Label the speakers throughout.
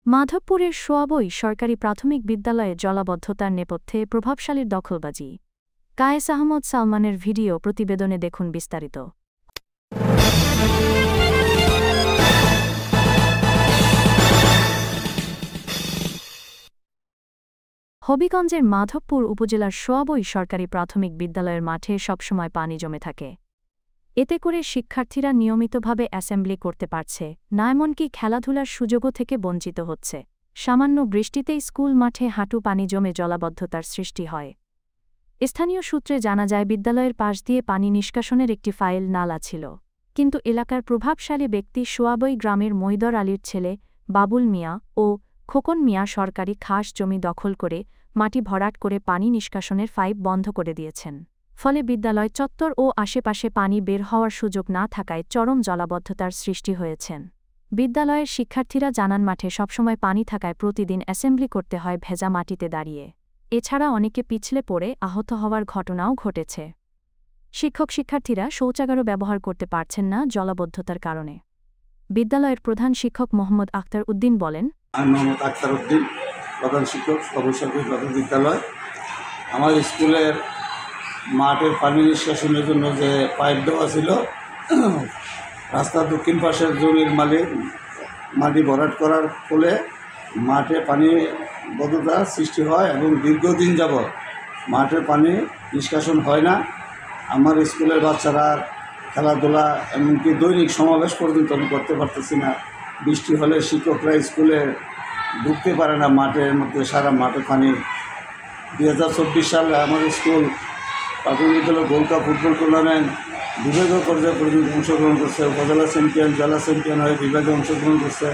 Speaker 1: মাধবপুরের সোয়াবই সরকারি প্রাথমিক বিদ্যালয়ে জলাবদ্ধতার নেপথ্যে প্রভাবশালীর দখলবাজি। কায়েস আহমদ সালমানের ভিডিও প্রতিবেদনে দেখুন বিস্তারিত। হবিগঞ্জের মাধবপুর উপজেলার সোয়াবই সরকারি প্রাথমিক বিদ্যালয়ের মাঠে সবসময় পানি জমে থাকে। এতে করে শিক্ষার্থীরা নিয়মিতভাবে অ্যাসেম্বলি করতে পারছে না, এমনকি খেলাধুলার সুযোগও থেকে বঞ্চিত হচ্ছে। সামান্য বৃষ্টিতেই স্কুল মাঠে হাঁটু পানি জমে জলাবদ্ধতার সৃষ্টি হয়। স্থানীয় সূত্রে জানা যায়, বিদ্যালয়ের পাশ দিয়ে পানি নিষ্কাশনের একটি ফাইল নালা ছিল, কিন্তু এলাকার প্রভাবশালী ব্যক্তি সোয়াবই গ্রামের মৈদর আলীর ছেলে বাবুল মিয়া ও খোকন মিয়া সরকারি খাস জমি দখল করে মাটি ভরাট করে পানি নিষ্কাশনের পাইপ বন্ধ করে দিয়েছেন। ফলে বিদ্যালয় চত্বর ও আশেপাশে পানি বের হওয়ার সুযোগ না থাকায় চরম জলাবদ্ধতার সৃষ্টি হয়েছেন। বিদ্যালয়ের শিক্ষার্থীরা জানান, মাঠে সবসময় পানি থাকায় প্রতিদিন অ্যাসেম্বলি করতে হয় ভেজা মাটিতে দাঁড়িয়ে। এছাড়া অনেকে পিছলে পড়ে আহত হওয়ার ঘটনাও ঘটেছে। শিক্ষার্থীরা শৌচাগারও ব্যবহার করতে পারছেন না জলাবদ্ধতার কারণে। বিদ্যালয়ের প্রধান শিক্ষক মোহাম্মদ আখতার উদ্দিন বলেন,
Speaker 2: আমি মোহাম্মদ আখতার উদ্দিন, প্রধান শিক্ষক সর্বসরকারি প্রাথমিক বিদ্যালয়। আমার স্কুলের মাঠের পানি নিষ্কাশনের জন্য যে পাইপ দেওয়া ছিল, রাস্তার দক্ষিণ পাশের জমির মালিক মাটি ভরাট করার ফলে মাঠে পানি বদ্ধতা সৃষ্টি হয় এবং দীর্ঘদিন যাবৎ মাঠের পানি নিষ্কাশন হয় না। আমার স্কুলের বাচ্চারা খেলাধুলা এমনকি দৈনিক সমাবেশ পর্যন্ত আমি করতে পারতেছি না। বৃষ্টি হলে শিক্ষকরা স্কুলে ঢুকতে পারে না, মাঠের মধ্যে সারা মাঠে পানি। 2024 সালে আমার স্কুল প্রাথমিক বিদ্যালয় গোল্ড কাপ ফুটবল টুর্নামেন্ট বিভাগীয় পর্যায়ে পর্যন্ত অংশগ্রহণ করছে, উপজেলা চ্যাম্পিয়ন, জেলা চ্যাম্পিয়ন হয়ে বিভাগে অংশগ্রহণ করছে,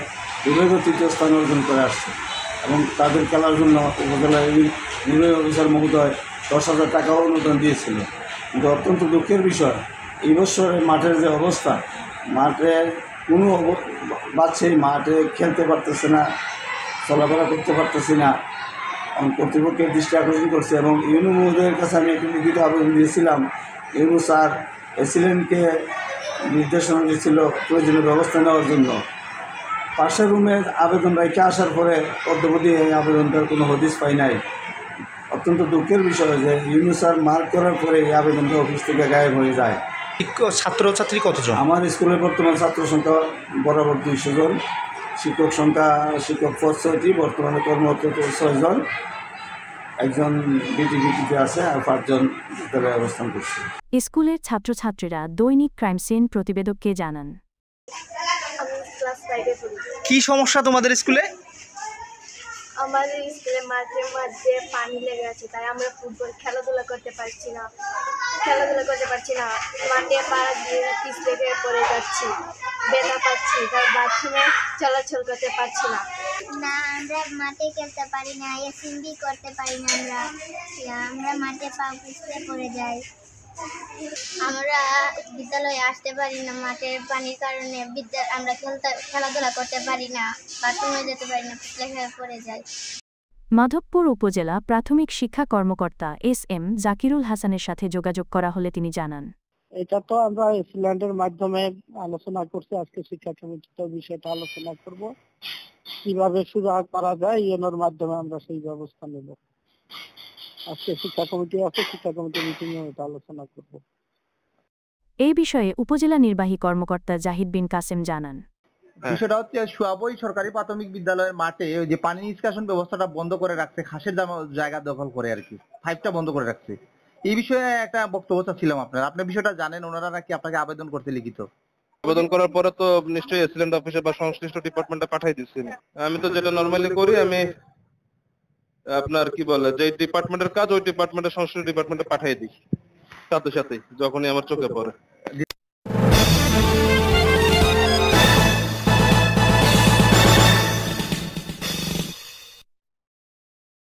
Speaker 2: বিভাগীয় তৃতীয় স্থান অর্জন করে আসছে এবং তাদের খেলার জন্য উপজেলার নির্বাহী অফিসার মহোদয় 10,000 টাকাও অনুদান দিয়েছিল। কিন্তু অত্যন্ত দুঃখের বিষয়, এই বছরের মাঠের যে অবস্থা, মাঠে কোনো বাচ্চাই মাঠে খেলতে পারতেছে না, চলাফেরা করতে পারতেছি না। কর্তৃপক্ষের দৃষ্টি আকর্ষণ করছে এবং ইউনো মহোদয়ের কাছে আমি একটি লিখিত আবেদন দিয়েছিলাম। ইউনো স্যার এসিলেন্টকে নির্দেশনা দিয়েছিল প্রয়োজনীয় ব্যবস্থা নেওয়ার জন্য। পাশের রুমে আবেদন রেখে আসার পরে অদ্যাবধি এই আবেদনটার কোনো হদিস পাই নাই। অত্যন্ত দুঃখের বিষয় যে ইউনো স্যার মার্ক করার পরে এই আবেদনটা অফিস থেকে গায়েব হয়ে যায়।
Speaker 3: ছাত্রছাত্রী কতজন?
Speaker 2: আমার স্কুলের বর্তমান ছাত্র সংখ্যা বরাবর 200 জন, শিক্ষক পদ 6টি, বর্তমানে কর্মরত 6 জন, একজন বিটিভিটিতে আছে আর 5 জন বিদ্যালয়ে অবস্থান করছে।
Speaker 1: স্কুলের ছাত্রছাত্রীরা দৈনিক ক্রাইম সিন প্রতিবেদককে জানান,
Speaker 3: কি সমস্যা তোমাদের স্কুলে?
Speaker 4: আমাদের স্কুলে মাঠের মধ্যে পানি লেগে আছে, তাই আমরা ফুটবল খেলাধুলা করতে পারছি না। মাঠে পা দিয়ে পিছলে গিয়ে পড়ে যাচ্ছি, ব্যথা পাচ্ছি, তাই বাথরুমে চলাচল করতে পারছি না।
Speaker 5: আমরা মাঠে খেলতে পারি না, এসএমবি করতে পারি না, আমরা মাঠে পা পিছলে পড়ে যাই। আমরা বিদ্যালয়ে আসতে পারি না, মাঠের পানির কারণে আমরা খেলাধুলা করতে পারি না, বাথরুমে যেতে পারি না, পিছলে খেয়ে পড়ে যাই।
Speaker 1: মাধবপুর উপজেলা প্রাথমিক শিক্ষা কর্মকর্তা এস.এম. জাকিরুল হাসানের সাথে যোগাযোগ করা হলে তিনি জানান,
Speaker 6: এটা তো আমরা এসিল্যান্ডের মাধ্যমে আলোচনা করছি, আজকে শিক্ষা কমিটিতে বিষয়টা আলোচনা করব, কিভাবে সুরাহা করা যায় ইউনোর মাধ্যমে আমরা সেই ব্যবস্থা নেব। আজকে শিক্ষা কমিটি আছে, শিক্ষা কমিটির মিটিংয়ে এটা আলোচনা করব।
Speaker 1: এই বিষয়ে উপজেলা নির্বাহী কর্মকর্তা জাহিদ বিন কাসেম জানান,
Speaker 7: বিষয়টা হচ্ছে সোয়াবই সরকারি প্রাথমিক বিদ্যালয়ের মাঠে ওই যে পানি নিষ্কাশন ব্যবস্থাটা বন্ধ করে রাখছে, ঘাসের জায়গা দখল করে আর কি, পাইপটা বন্ধ করে রাখছে। এই বিষয়ে একটা বক্তব্য ছিলাম আপনি বিষয়টা জানেন, ওনারা নাকি আপনাকে আবেদন করতে লিখিত
Speaker 8: আবেদন করার পরে তো নিশ্চয়ই এসিলেন্ট অফিসে বা সংশ্লিষ্ট ডিপার্টমেন্টে পাঠাই দিচ্ছি। আমি তো যেটা নর্মালি করি, আমি আপনার কি বলে যে ডিপার্টমেন্টের কাজ ওই ডিপার্টমেন্টের সংশ্লিষ্ট ডিপার্টমেন্টে পাঠিয়ে দিই সাথে সাথেই যখনই আমার চোখে পড়ে।